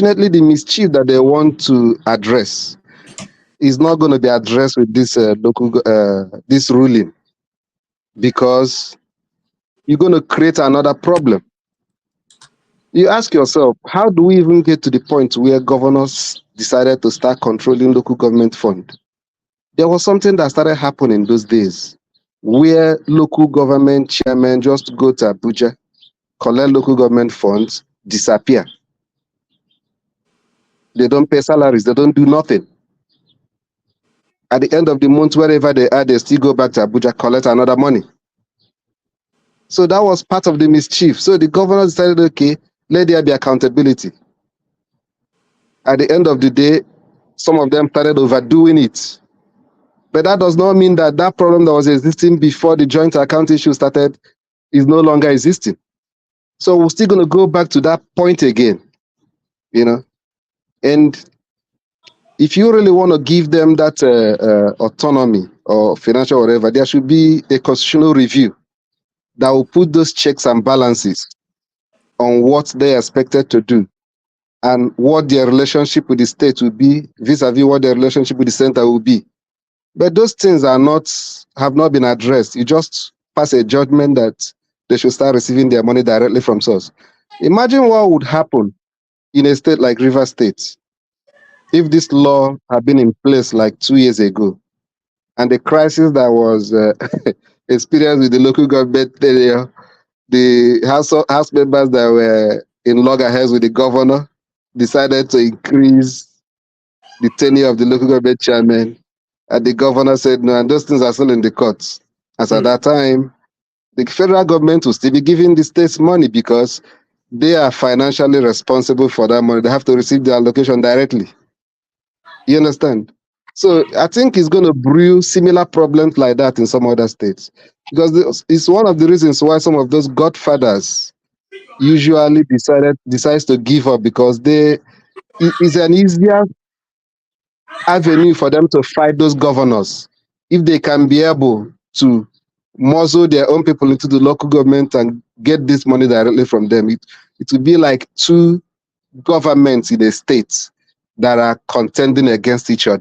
unfortunately, the mischief that they want to address is not going to be addressed with this this ruling, because you're going to create another problem. You ask yourself, how do we even get to the point where governors decided to start controlling local government fund? There was something that started happening those days where local government chairmen just go to Abuja, collect local government funds, disappear. They don't pay salaries, they don't do nothing. At the end of the month, wherever they are, they still go back to Abuja, collect another money. So that was part of the mischief. So the governor decided, okay, let there be accountability. At the end of the day, some of them started overdoing it. But that does not mean that that problem that was existing before the joint account issue started is no longer existing. So we're still going to go back to that point again, you know. And if you really want to give them that autonomy or financial whatever, there should be a constitutional review that will put those checks and balances on what they're expected to do and what their relationship with the state will be vis-a-vis what their relationship with the center will be. But those things have not been addressed. You just pass a judgment that they should start receiving their money directly from source. Imagine what would happen in a state like Rivers State if this law had been in place like 2 years ago, and the crisis that was experienced with the local government, the house members that were in loggerheads with the governor decided to increase the tenure of the local government chairman, and the governor said no, and those things are still in the courts. As at that time, the federal government will still be giving the states money because they are financially responsible for that money. They have to receive the allocation directly. You understand? So I think it's going to brew similar problems like that in some other states, because it's one of the reasons why some of those godfathers usually decides to give up, because it's an easier avenue for them to fight those governors if they can be able to muzzle their own people into the local government and get this money directly from them. It will be like two governments in a state that are contending against each other.